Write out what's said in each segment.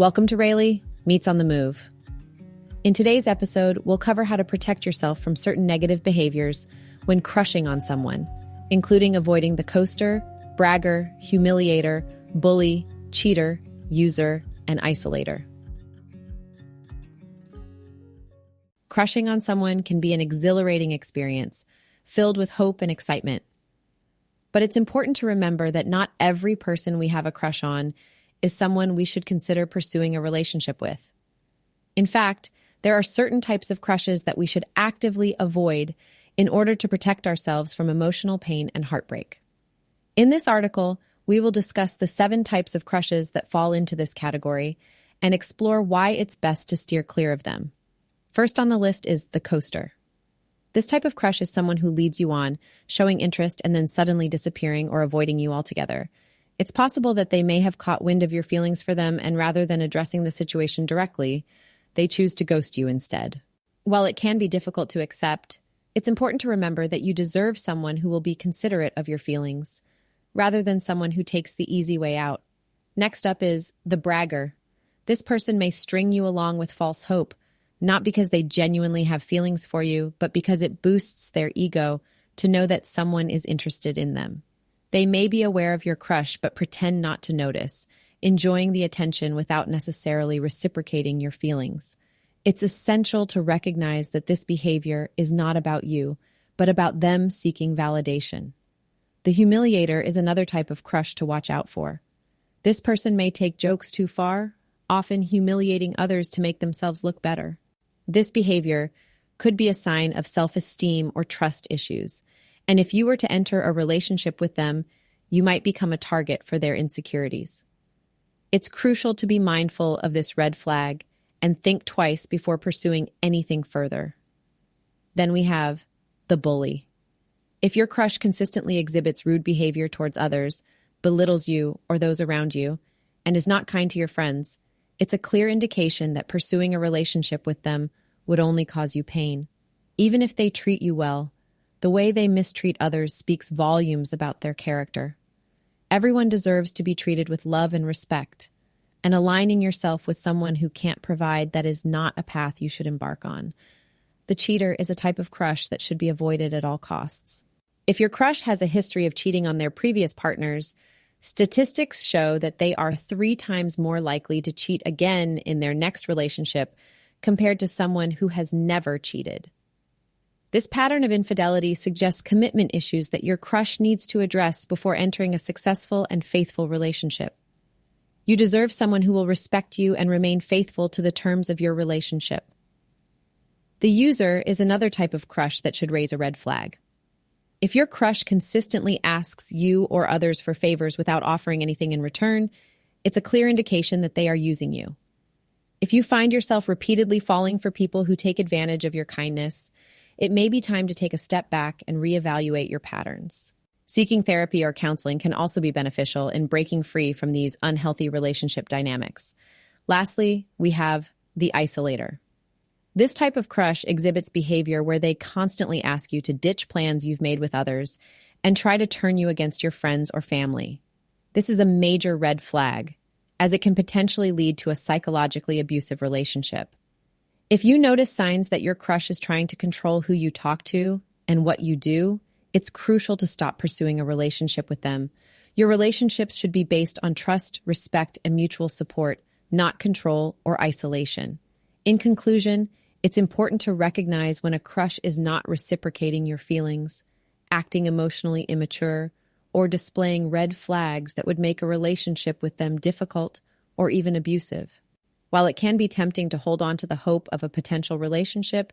Welcome to Raily, Meets on the Move. In today's episode, we'll cover how to protect yourself from certain negative behaviors when crushing on someone, including avoiding the coaster, bragger, humiliator, bully, cheater, user, and isolator. Crushing on someone can be an exhilarating experience, filled with hope and excitement. But it's important to remember that not every person we have a crush on is someone we should consider pursuing a relationship with. In fact, there are certain types of crushes that we should actively avoid in order to protect ourselves from emotional pain and heartbreak. In this article, we will discuss the 7 types of crushes that fall into this category and explore why it's best to steer clear of them. First on the list is the coaster. This type of crush is someone who leads you on, showing interest and then suddenly disappearing or avoiding you altogether. It's possible that they may have caught wind of your feelings for them, and rather than addressing the situation directly, they choose to ghost you instead. While it can be difficult to accept, it's important to remember that you deserve someone who will be considerate of your feelings, rather than someone who takes the easy way out. Next up is the bragger. This person may string you along with false hope, not because they genuinely have feelings for you, but because it boosts their ego to know that someone is interested in them. They may be aware of your crush, but pretend not to notice, enjoying the attention without necessarily reciprocating your feelings. It's essential to recognize that this behavior is not about you, but about them seeking validation. The humiliator is another type of crush to watch out for. This person may take jokes too far, often humiliating others to make themselves look better. This behavior could be a sign of self-esteem or trust issues, and if you were to enter a relationship with them, you might become a target for their insecurities. It's crucial to be mindful of this red flag and think twice before pursuing anything further. Then we have the bully. If your crush consistently exhibits rude behavior towards others, belittles you or those around you, and is not kind to your friends, it's a clear indication that pursuing a relationship with them would only cause you pain. Even if they treat you well, the way they mistreat others speaks volumes about their character. Everyone deserves to be treated with love and respect, and aligning yourself with someone who can't provide that is not a path you should embark on. The cheater is a type of crush that should be avoided at all costs. If your crush has a history of cheating on their previous partners, statistics show that they are 3 times more likely to cheat again in their next relationship compared to someone who has never cheated. This pattern of infidelity suggests commitment issues that your crush needs to address before entering a successful and faithful relationship. You deserve someone who will respect you and remain faithful to the terms of your relationship. The user is another type of crush that should raise a red flag. If your crush consistently asks you or others for favors without offering anything in return, it's a clear indication that they are using you. If you find yourself repeatedly falling for people who take advantage of your kindness, it may be time to take a step back and reevaluate your patterns. Seeking therapy or counseling can also be beneficial in breaking free from these unhealthy relationship dynamics. Lastly, we have the isolator. This type of crush exhibits behavior where they constantly ask you to ditch plans you've made with others and try to turn you against your friends or family. This is a major red flag, as it can potentially lead to a psychologically abusive relationship. If you notice signs that your crush is trying to control who you talk to and what you do, it's crucial to stop pursuing a relationship with them. Your relationships should be based on trust, respect, and mutual support, not control or isolation. In conclusion, it's important to recognize when a crush is not reciprocating your feelings, acting emotionally immature, or displaying red flags that would make a relationship with them difficult or even abusive. While it can be tempting to hold on to the hope of a potential relationship,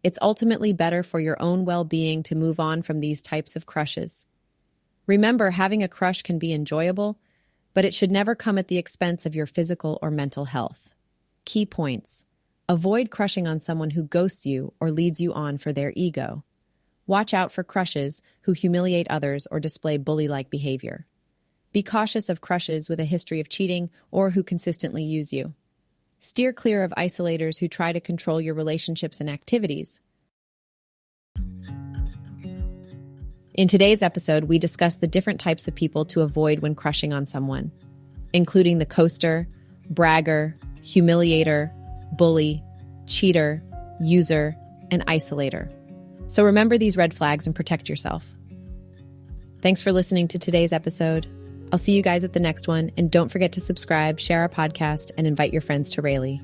it's ultimately better for your own well-being to move on from these types of crushes. Remember, having a crush can be enjoyable, but it should never come at the expense of your physical or mental health. Key points. Avoid crushing on someone who ghosts you or leads you on for their ego. Watch out for crushes who humiliate others or display bully-like behavior. Be cautious of crushes with a history of cheating or who consistently use you. Steer clear of isolators who try to control your relationships and activities. In today's episode, we discuss the different types of people to avoid when crushing on someone, including the coaster, bragger, humiliator, bully, cheater, user, and isolator. So remember these red flags and protect yourself. Thanks for listening to today's episode. I'll see you guys at the next one, and don't forget to subscribe, share our podcast, and invite your friends to Raily.